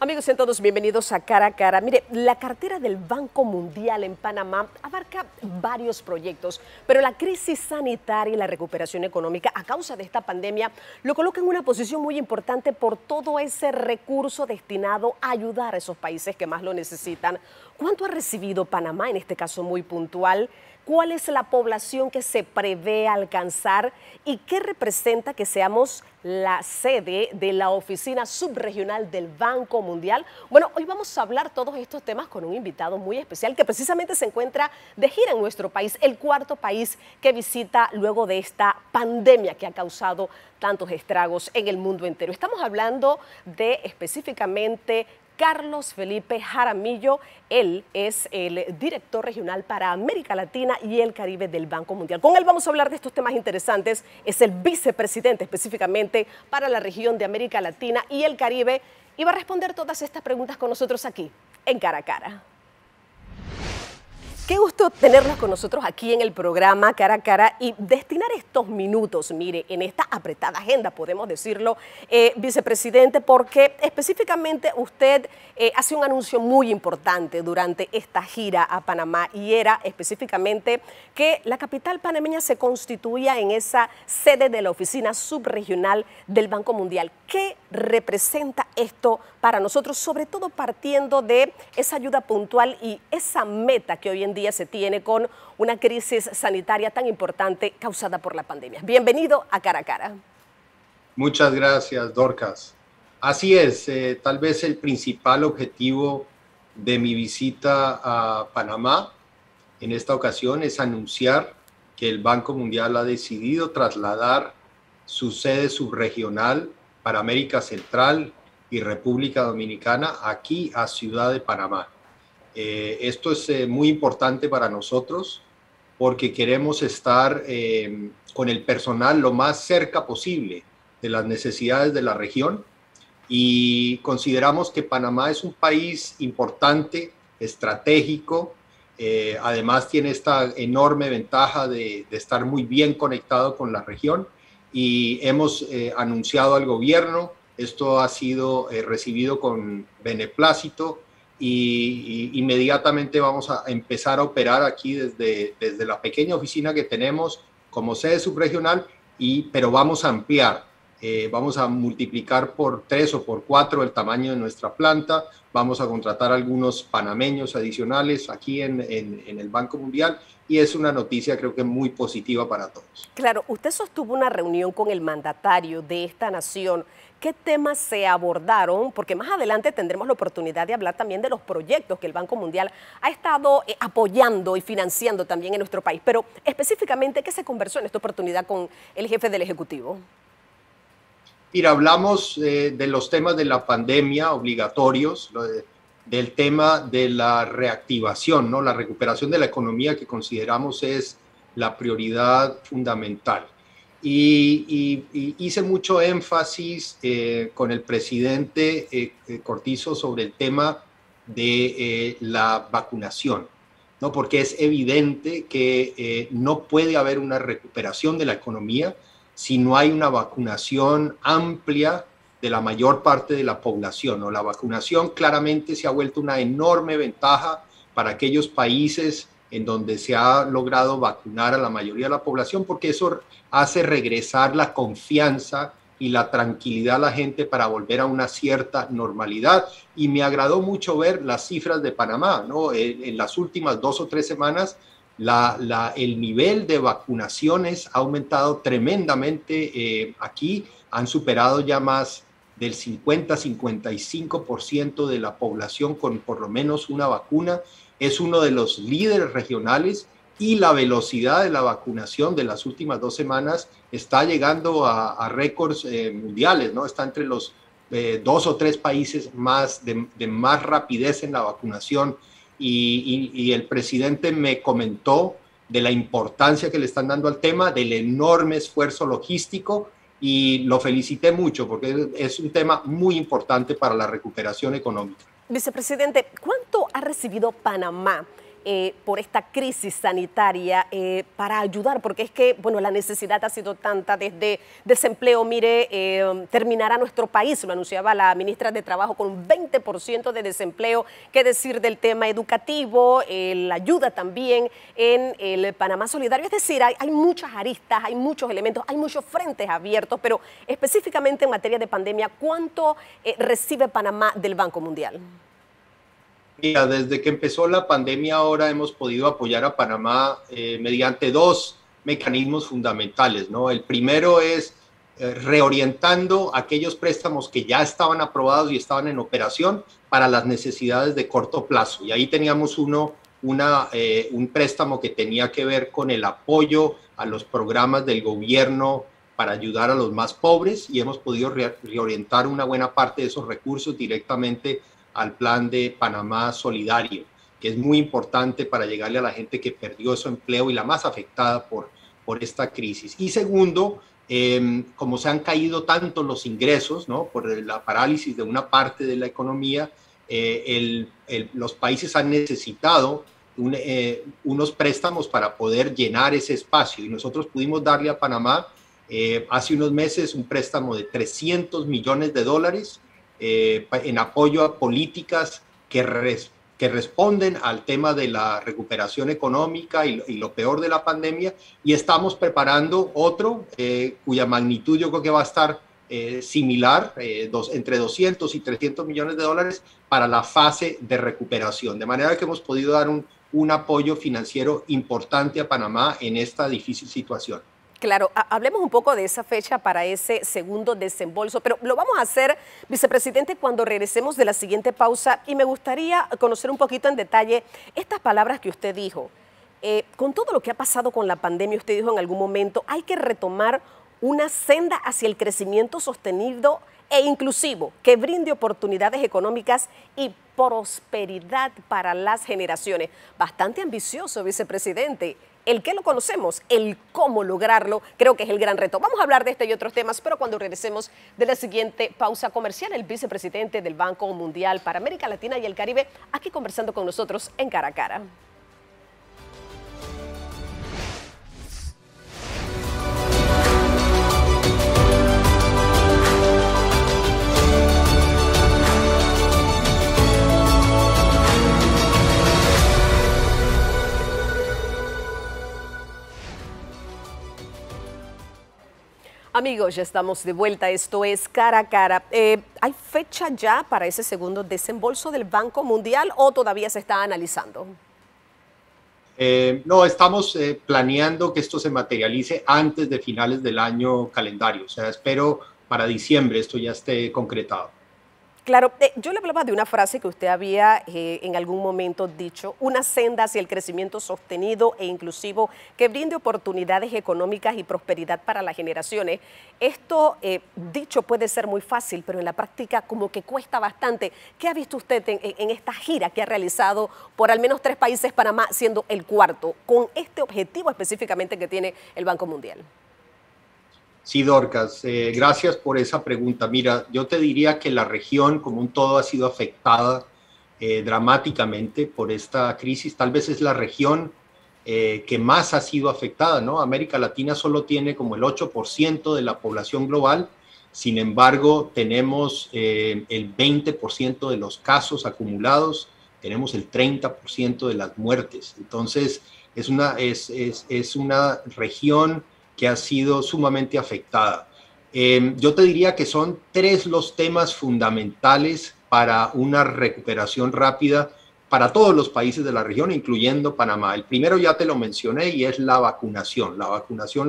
Amigos, sean todos bienvenidos a Cara a Cara. Mire, la cartera del Banco Mundial en Panamá abarca varios proyectos, pero la crisis sanitaria y la recuperación económica a causa de esta pandemia lo coloca en una posición muy importante por todo ese recurso destinado a ayudar a esos países que más lo necesitan. ¿Cuánto ha recibido Panamá, en este caso muy puntual? ¿Cuál es la población que se prevé alcanzar y qué representa que seamos la sede de la oficina subregional del Banco Mundial? Bueno, hoy vamos a hablar todos estos temas con un invitado muy especial que precisamente se encuentra de gira en nuestro país, el cuarto país que visita luego de esta pandemia que ha causado tantos estragos en el mundo entero. Estamos hablando de específicamente Carlos Felipe Jaramillo. Él es el director regional para América Latina y el Caribe del Banco Mundial. Con él vamos a hablar de estos temas interesantes. Es el vicepresidente específicamente para la región de América Latina y el Caribe y va a responder todas estas preguntas con nosotros aquí en Cara a Cara. Qué gusto tenerlos con nosotros aquí en el programa Cara a Cara y destinar estos minutos, mire, en esta apretada agenda, podemos decirlo, vicepresidente, porque específicamente usted hace un anuncio muy importante durante esta gira a Panamá y era específicamente que la capital panameña se constituía en esa sede de la oficina subregional del Banco Mundial. ¿Qué representa esto para nosotros, sobre todo partiendo de esa ayuda puntual y esa meta que hoy en día se tiene con una crisis sanitaria tan importante causada por la pandemia? Bienvenido a Cara a Cara. Muchas gracias, Dorcas. Así es, tal vez el principal objetivo de mi visita a Panamá en esta ocasión es anunciar que el Banco Mundial ha decidido trasladar su sede subregional para América Central y República Dominicana aquí a Ciudad de Panamá. Esto es muy importante para nosotros porque queremos estar con el personal lo más cerca posible de las necesidades de la región y consideramos que Panamá es un país importante, estratégico, además tiene esta enorme ventaja de estar muy bien conectado con la región y hemos anunciado al gobierno, esto ha sido recibido con beneplácito y inmediatamente vamos a empezar a operar aquí desde la pequeña oficina que tenemos como sede subregional, pero vamos a ampliar, vamos a multiplicar por 3 o por 4 el tamaño de nuestra planta, vamos a contratar algunos panameños adicionales aquí en el Banco Mundial y es una noticia creo que muy positiva para todos. Claro, usted sostuvo una reunión con el mandatario de esta nación. ¿Qué temas se abordaron? Porque más adelante tendremos la oportunidad de hablar también de los proyectos que el Banco Mundial ha estado apoyando y financiando también en nuestro país. Pero específicamente, ¿qué se conversó en esta oportunidad con el jefe del Ejecutivo? Mira, hablamos de los temas de la pandemia obligatorios, del tema de la reactivación, ¿no? La recuperación de la economía que consideramos es la prioridad fundamental. Y hice mucho énfasis con el presidente Cortizo sobre el tema de la vacunación, ¿no? Porque es evidente que no puede haber una recuperación de la economía si no hay una vacunación amplia de la mayor parte de la población, ¿no? La vacunación claramente se ha vuelto una enorme ventaja para aquellos países en donde se ha logrado vacunar a la mayoría de la población, porque eso hace regresar la confianza y la tranquilidad a la gente para volver a una cierta normalidad. Y me agradó mucho ver las cifras de Panamá, ¿no? En las últimas 2 o 3 semanas, el nivel de vacunaciones ha aumentado tremendamente. Aquí han superado ya más del 50-55% de la población con por lo menos una vacuna. Es uno de los líderes regionales y la velocidad de la vacunación de las últimas 2 semanas está llegando a récords mundiales, ¿no? Está entre los 2 o 3 países de más rapidez en la vacunación y el presidente me comentó de la importancia que le están dando al tema, del enorme esfuerzo logístico y lo felicité mucho porque es un tema muy importante para la recuperación económica. Vicepresidente, ¿cuánto ha recibido Panamá por esta crisis sanitaria para ayudar, porque es que, bueno, la necesidad ha sido tanta desde desempleo. Mire, terminará nuestro país, lo anunciaba la ministra de Trabajo, con un 20% de desempleo. ¿Qué decir del tema educativo? La ayuda también en el Panamá Solidario. Es decir, hay muchas aristas, hay muchos elementos, hay muchos frentes abiertos, pero específicamente en materia de pandemia, ¿cuánto recibe Panamá del Banco Mundial? Mira, desde que empezó la pandemia ahora hemos podido apoyar a Panamá mediante dos mecanismos fundamentales, ¿no? El primero es reorientando aquellos préstamos que ya estaban aprobados y estaban en operación para las necesidades de corto plazo. Y ahí teníamos un préstamo que tenía que ver con el apoyo a los programas del gobierno para ayudar a los más pobres, y hemos podido reorientar una buena parte de esos recursos directamente al plan de Panamá Solidario, que es muy importante para llegarle a la gente que perdió su empleo y la más afectada por esta crisis. Y segundo, como se han caído tanto los ingresos, ¿no?, por la parálisis de una parte de la economía, los países han necesitado unos préstamos para poder llenar ese espacio, y nosotros pudimos darle a Panamá hace unos meses un préstamo de $300 millones en apoyo a políticas que responden al tema de la recuperación económica y lo peor de la pandemia, y estamos preparando otro cuya magnitud yo creo que va a estar similar, entre 200 y 300 millones de dólares para la fase de recuperación, de manera que hemos podido dar un apoyo financiero importante a Panamá en esta difícil situación. Claro, hablemos un poco de esa fecha para ese segundo desembolso, pero lo vamos a hacer, vicepresidente, cuando regresemos de la siguiente pausa, y me gustaría conocer un poquito en detalle estas palabras que usted dijo. Con todo lo que ha pasado con la pandemia, usted dijo en algún momento, hay que retomar una senda hacia el crecimiento sostenido e inclusivo, que brinde oportunidades económicas y prosperidad para las generaciones. Bastante ambicioso, vicepresidente. El qué lo conocemos, el cómo lograrlo, creo que es el gran reto. Vamos a hablar de este y otros temas, pero cuando regresemos de la siguiente pausa comercial, el vicepresidente del Banco Mundial para América Latina y el Caribe, aquí conversando con nosotros en Cara a Cara. Amigos, ya estamos de vuelta, esto es Cara a Cara. ¿Hay fecha ya para ese segundo desembolso del Banco Mundial o todavía se está analizando? No, estamos planeando que esto se materialice antes de finales del año calendario, o sea, espero para diciembre esto ya esté concretado. Claro, yo le hablaba de una frase que usted había en algún momento dicho, una senda hacia el crecimiento sostenido e inclusivo que brinde oportunidades económicas y prosperidad para las generaciones. Esto, dicho, puede ser muy fácil, pero en la práctica como que cuesta bastante. ¿Qué ha visto usted en esta gira que ha realizado por al menos 3 países, Panamá siendo el cuarto, con este objetivo específicamente que tiene el Banco Mundial? Sí, Dorcas, gracias por esa pregunta. Mira, yo te diría que la región como un todo ha sido afectada dramáticamente por esta crisis. Tal vez es la región que más ha sido afectada, ¿no? América Latina solo tiene como el 8% de la población global, sin embargo, tenemos el 20% de los casos acumulados, tenemos el 30% de las muertes. Entonces, es una región que ha sido sumamente afectada. Yo te diría que son 3 los temas fundamentales para una recuperación rápida para todos los países de la región, incluyendo Panamá. El primero ya te lo mencioné y es la vacunación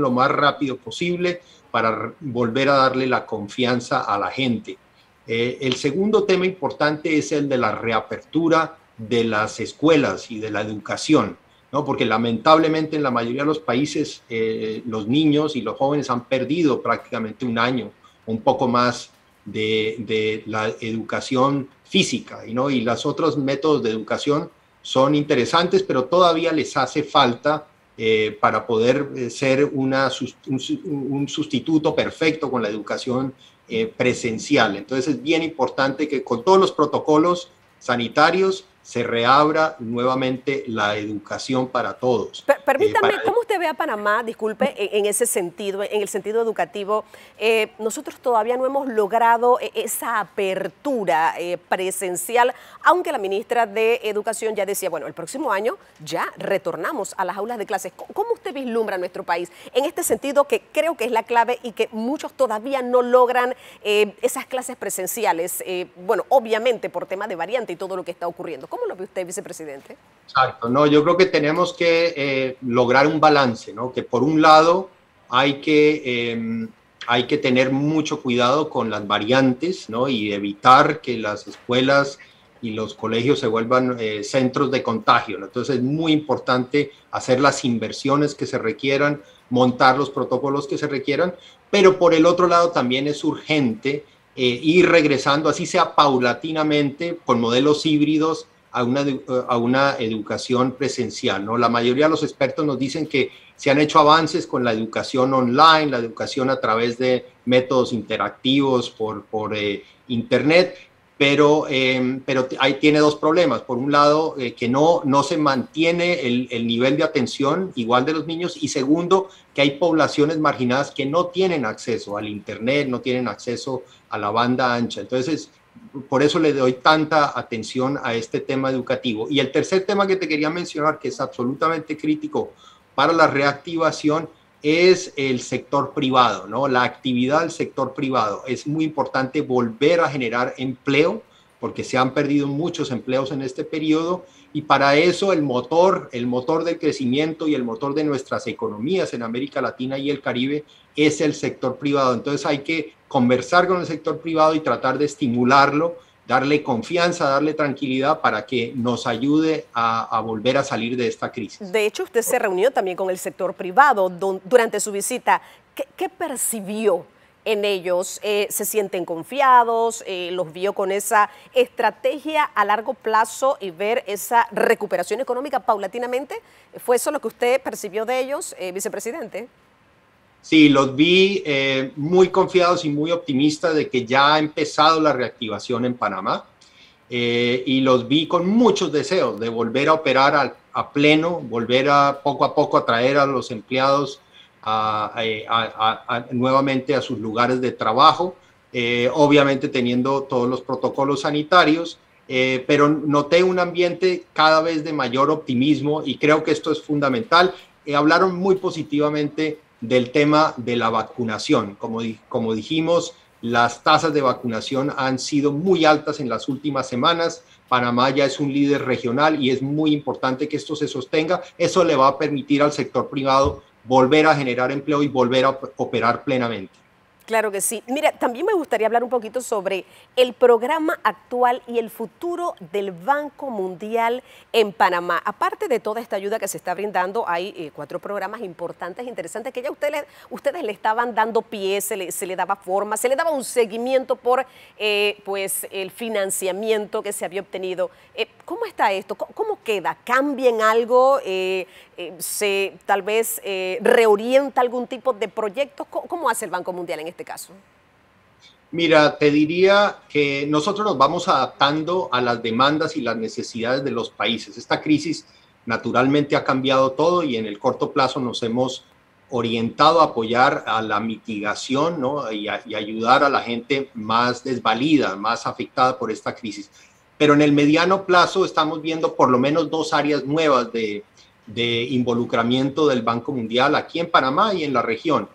lo más rápido posible para volver a darle la confianza a la gente. El segundo tema importante es el de la reapertura de las escuelas y de la educación, ¿no? Porque lamentablemente en la mayoría de los países los niños y los jóvenes han perdido prácticamente un año, un poco más de la educación física, ¿no? Y los otros métodos de educación son interesantes, pero todavía les hace falta para poder ser un sustituto perfecto con la educación presencial. Entonces es bien importante que con todos los protocolos sanitarios se reabra nuevamente la educación para todos. Permítame, ¿cómo usted ve a Panamá, disculpe, en ese sentido, en el sentido educativo? Nosotros todavía no hemos logrado esa apertura presencial, aunque la ministra de Educación ya decía, bueno, el próximo año ya retornamos a las aulas de clases. ¿Cómo usted vislumbra nuestro país en este sentido, que creo que es la clave y que muchos todavía no logran esas clases presenciales? Bueno, obviamente por tema de variante y todo lo que está ocurriendo. ¿Cómo lo ve usted, vicepresidente? Exacto, no, yo creo que tenemos que lograr un balance, ¿no? Que por un lado hay que tener mucho cuidado con las variantes, ¿no? Y evitar que las escuelas y los colegios se vuelvan centros de contagio, ¿no? Entonces es muy importante hacer las inversiones que se requieran, montar los protocolos que se requieran, pero por el otro lado también es urgente ir regresando, así sea paulatinamente, con modelos híbridos a una educación presencial, ¿no? La mayoría de los expertos nos dicen que se han hecho avances con la educación online, la educación a través de métodos interactivos por internet, pero ahí tiene dos problemas. Por un lado, que no se mantiene el nivel de atención igual de los niños, y segundo, que hay poblaciones marginadas que no tienen acceso al internet, no tienen acceso a la banda ancha. Entonces, por eso le doy tanta atención a este tema educativo. Y el tercer tema que te quería mencionar, que es absolutamente crítico para la reactivación, es el sector privado, ¿no? La actividad del sector privado. Es muy importante volver a generar empleo, porque se han perdido muchos empleos en este periodo, y para eso el motor del crecimiento y el motor de nuestras economías en América Latina y el Caribe es el sector privado. Entonces hay que conversar con el sector privado y tratar de estimularlo, darle confianza, darle tranquilidad para que nos ayude a volver a salir de esta crisis. De hecho, usted se reunió también con el sector privado durante su visita. ¿Qué percibió en ellos? ¿Se sienten confiados? ¿Los vio con esa estrategia a largo plazo y ver esa recuperación económica paulatinamente? ¿Fue eso lo que usted percibió de ellos, vicepresidente? Sí, los vi muy confiados y muy optimistas de que ya ha empezado la reactivación en Panamá, y los vi con muchos deseos de volver a operar a pleno, volver poco a poco a traer a los empleados nuevamente a sus lugares de trabajo, obviamente teniendo todos los protocolos sanitarios, pero noté un ambiente cada vez de mayor optimismo y creo que esto es fundamental. Hablaron muy positivamente del tema de la vacunación. Como dijimos, las tasas de vacunación han sido muy altas en las últimas semanas. Panamá ya es un líder regional y es muy importante que esto se sostenga. Eso le va a permitir al sector privado volver a generar empleo y volver a operar plenamente. Claro que sí. Mira, también me gustaría hablar un poquito sobre el programa actual y el futuro del Banco Mundial en Panamá. Aparte de toda esta ayuda que se está brindando, hay 4 programas importantes, interesantes, que ya ustedes le estaban dando pie, se le daba forma, se le daba un seguimiento por pues el financiamiento que se había obtenido. ¿Cómo está esto? ¿Cómo queda? ¿Cambia en algo? ¿Se tal vez reorienta algún tipo de proyectos? ¿Cómo hace el Banco Mundial en este caso? Mira, te diría que nosotros nos vamos adaptando a las demandas y las necesidades de los países. Esta crisis naturalmente ha cambiado todo y en el corto plazo nos hemos orientado a apoyar a la mitigación, ¿no? y ayudar a la gente más desvalida, más afectada por esta crisis. Pero en el mediano plazo estamos viendo por lo menos 2 áreas nuevas de involucramiento del Banco Mundial aquí en Panamá y en la región.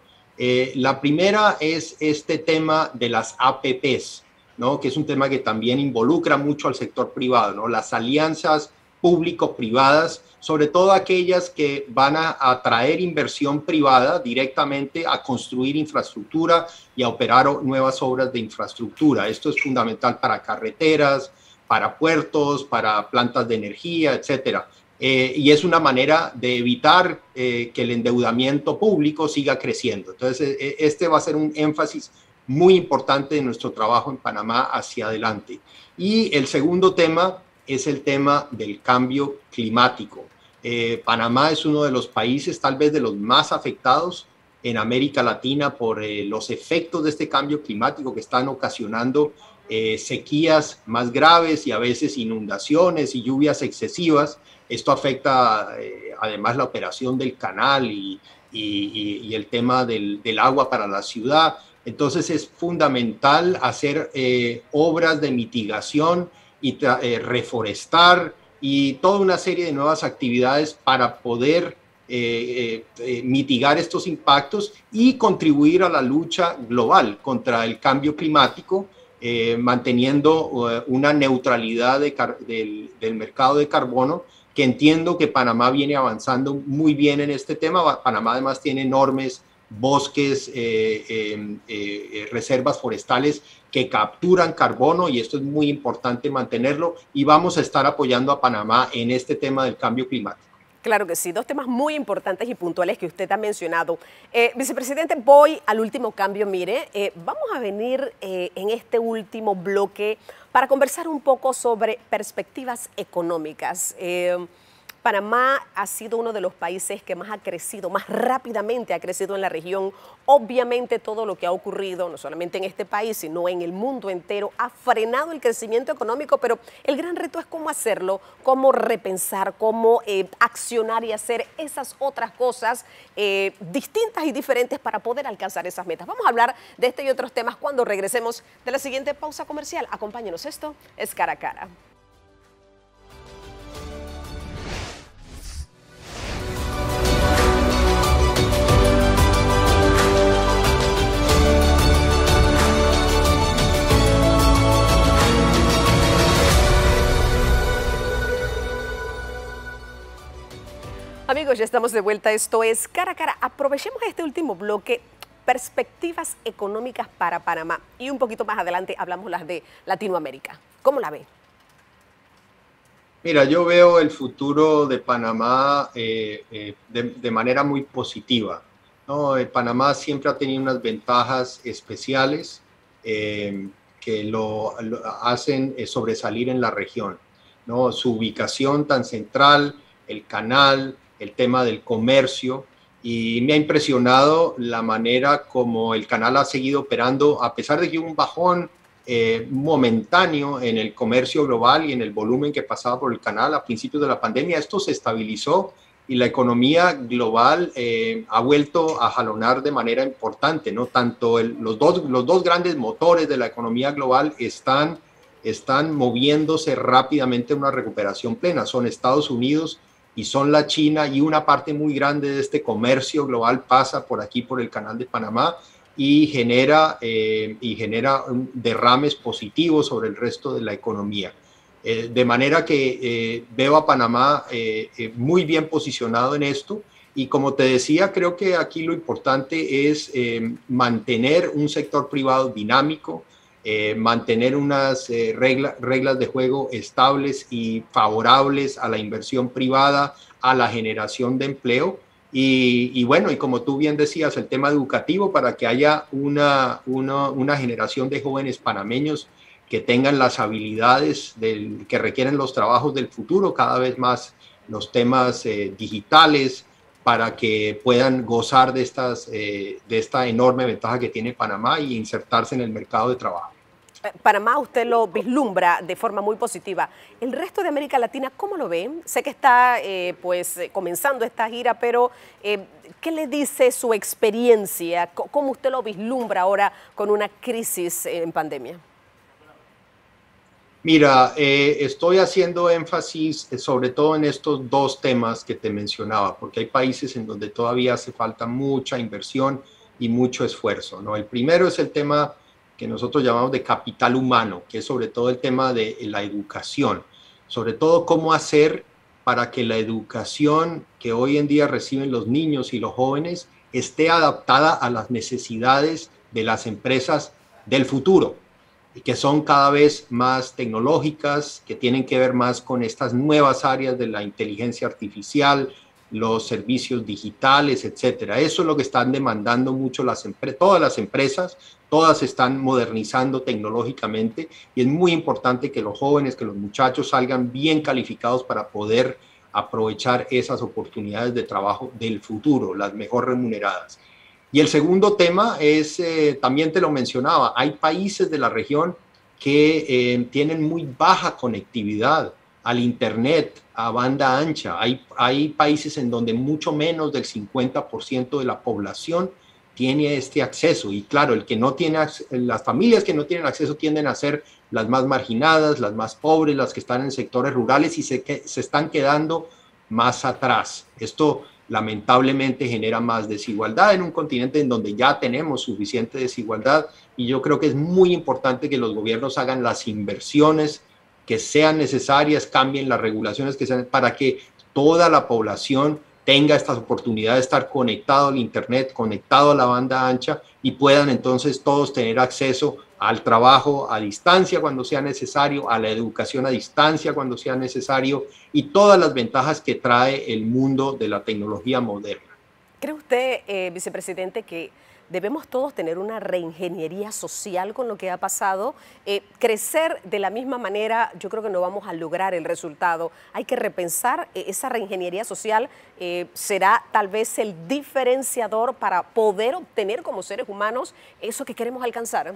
La primera es este tema de las APPs, ¿no? Que es un tema que también involucra mucho al sector privado, ¿no? Las alianzas público-privadas, sobre todo aquellas que van a atraer inversión privada directamente a construir infraestructura y a operar nuevas obras de infraestructura. Esto es fundamental para carreteras, para puertos, para plantas de energía, etcétera. Y es una manera de evitar que el endeudamiento público siga creciendo. Entonces, este va a ser un énfasis muy importante de nuestro trabajo en Panamá hacia adelante. Y el segundo tema es el tema del cambio climático. Panamá es uno de los países, tal vez de los más afectados en América Latina por los efectos de este cambio climático que están ocasionando sequías más graves y a veces inundaciones y lluvias excesivas. Esto afecta además la operación del canal y el tema del agua para la ciudad. Entonces es fundamental hacer obras de mitigación y reforestar y toda una serie de nuevas actividades para poder mitigar estos impactos y contribuir a la lucha global contra el cambio climático, manteniendo una neutralidad del mercado de carbono, que entiendo que Panamá viene avanzando muy bien en este tema. Panamá además tiene enormes bosques, reservas forestales que capturan carbono y esto es muy importante mantenerlo y vamos a estar apoyando a Panamá en este tema del cambio climático. Claro que sí, dos temas muy importantes y puntuales que usted ha mencionado. Vicepresidente, voy al último cambio. Mire, vamos a venir en este último bloque para conversar un poco sobre perspectivas económicas. Panamá ha sido uno de los países que más ha crecido, más rápidamente ha crecido en la región. Obviamente todo lo que ha ocurrido, no solamente en este país, sino en el mundo entero, ha frenado el crecimiento económico, pero el gran reto es cómo hacerlo, cómo repensar, cómo accionar y hacer esas otras cosas distintas y diferentes para poder alcanzar esas metas. Vamos a hablar de este y otros temas cuando regresemos de la siguiente pausa comercial. Acompáñenos, esto es Cara a Cara. Amigos, ya estamos de vuelta. Esto es Cara a Cara. Aprovechemos este último bloque, perspectivas económicas para Panamá. Y un poquito más adelante hablamos las de Latinoamérica. ¿Cómo la ve? Mira, yo veo el futuro de Panamá de manera muy positiva, ¿no? Panamá siempre ha tenido unas ventajas especiales que lo hacen sobresalir en la región, ¿no? Su ubicación tan central, el canal, el tema del comercio, y me ha impresionado la manera como el canal ha seguido operando, a pesar de que hubo un bajón momentáneo en el comercio global y en el volumen que pasaba por el canal a principios de la pandemia. Esto se estabilizó y la economía global ha vuelto a jalonar de manera importante, ¿no? Tanto los dos grandes motores de la economía global están moviéndose rápidamente en una recuperación plena. Son Estados Unidos y son la China, y una parte muy grande de este comercio global pasa por aquí, por el canal de Panamá, y genera derrames positivos sobre el resto de la economía. De manera que veo a Panamá muy bien posicionado en esto, y como te decía, creo que aquí lo importante es mantener un sector privado dinámico, mantener unas reglas de juego estables y favorables a la inversión privada, a la generación de empleo, y bueno, y como tú bien decías, el tema educativo para que haya una generación de jóvenes panameños que tengan las habilidades que requieren los trabajos del futuro, cada vez más los temas digitales, para que puedan gozar de esta enorme ventaja que tiene Panamá y insertarse en el mercado de trabajo. Panamá usted lo vislumbra de forma muy positiva. ¿El resto de América Latina cómo lo ve? Sé que está comenzando esta gira, pero ¿qué le dice su experiencia? ¿Cómo usted lo vislumbra ahora con una crisis en pandemia? Mira, estoy haciendo énfasis sobre todo en estos dos temas que te mencionaba, porque hay países en donde todavía hace falta mucha inversión y mucho esfuerzo, ¿no? El primero es el tema que nosotros llamamos de capital humano, que es sobre todo el tema de la educación, sobre todo cómo hacer para que la educación que hoy en día reciben los niños y los jóvenes esté adaptada a las necesidades de las empresas del futuro, y que son cada vez más tecnológicas, que tienen que ver más con estas nuevas áreas de la inteligencia artificial, los servicios digitales, etcétera. Eso es lo que están demandando mucho todas las empresas, todas están modernizando tecnológicamente, y es muy importante que los jóvenes, que los muchachos salgan bien calificados para poder aprovechar esas oportunidades de trabajo del futuro, las mejor remuneradas. Y el segundo tema es, también te lo mencionaba, hay países de la región que tienen muy baja conectividad al Internet, a banda ancha. Hay países en donde mucho menos del 50% de la población tiene este acceso. Y claro, el que no tiene, las familias que no tienen acceso tienden a ser las más marginadas, las más pobres, las que están en sectores rurales y se están quedando más atrás. Esto lamentablemente genera más desigualdad en un continente en donde ya tenemos suficiente desigualdad, y yo creo que es muy importante que los gobiernos hagan las inversiones que sean necesarias, cambien las regulaciones que sean para que toda la población tenga esta oportunidad de estar conectado al Internet, conectado a la banda ancha, y puedan entonces todos tener acceso al trabajo a distancia cuando sea necesario, a la educación a distancia cuando sea necesario, y todas las ventajas que trae el mundo de la tecnología moderna. ¿Cree usted, vicepresidente, que debemos todos tener una reingeniería social con lo que ha pasado? Crecer de la misma manera, yo creo que no vamos a lograr el resultado. Hay que repensar esa reingeniería social. ¿Será tal vez el diferenciador para poder obtener como seres humanos eso que queremos alcanzar?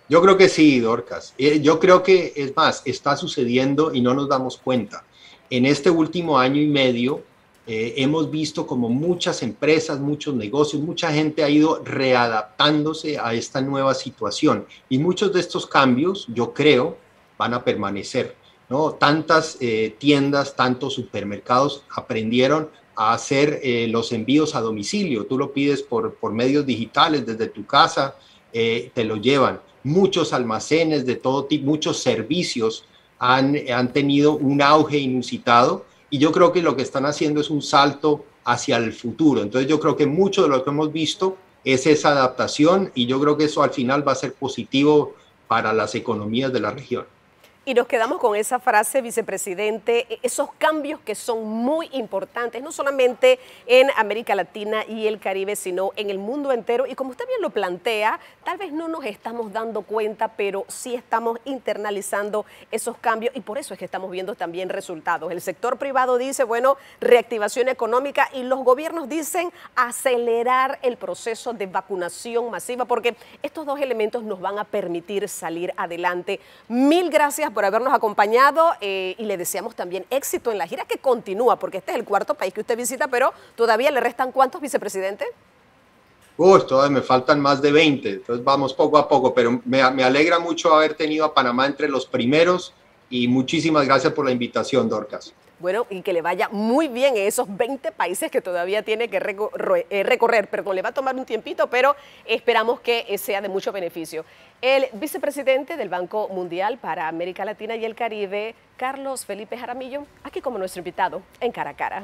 Yo creo que sí, Dorcas. Yo creo que, es más, está sucediendo y no nos damos cuenta. En este último año y medio hemos visto como muchas empresas, muchos negocios, mucha gente ha ido readaptándose a esta nueva situación. Y muchos de estos cambios, yo creo, van a permanecer, ¿no? Tantas tiendas, tantos supermercados aprendieron a hacer los envíos a domicilio. Tú lo pides por medios digitales desde tu casa, te lo llevan. Muchos almacenes de todo tipo, muchos servicios han tenido un auge inusitado, y yo creo que lo que están haciendo es un salto hacia el futuro. Entonces yo creo que mucho de lo que hemos visto es esa adaptación, y yo creo que eso al final va a ser positivo para las economías de la región. Y nos quedamos con esa frase, vicepresidente, esos cambios que son muy importantes, no solamente en América Latina y el Caribe, sino en el mundo entero. Y como usted bien lo plantea, tal vez no nos estamos dando cuenta, pero sí estamos internalizando esos cambios, y por eso es que estamos viendo también resultados. El sector privado dice, bueno, reactivación económica, y los gobiernos dicen acelerar el proceso de vacunación masiva, porque estos dos elementos nos van a permitir salir adelante. Mil gracias por habernos acompañado y le deseamos también éxito en la gira que continúa, porque este es el cuarto país que usted visita, pero todavía le restan ¿cuántos, vicepresidente? Todavía me faltan más de 20, entonces vamos poco a poco, pero me alegra mucho haber tenido a Panamá entre los primeros, y muchísimas gracias por la invitación, Dorcas. Bueno, y que le vaya muy bien en esos 20 países que todavía tiene que recorrer. Perdón, le va a tomar un tiempito, pero esperamos que sea de mucho beneficio. El vicepresidente del Banco Mundial para América Latina y el Caribe, Carlos Felipe Jaramillo, aquí como nuestro invitado en Cara a Cara.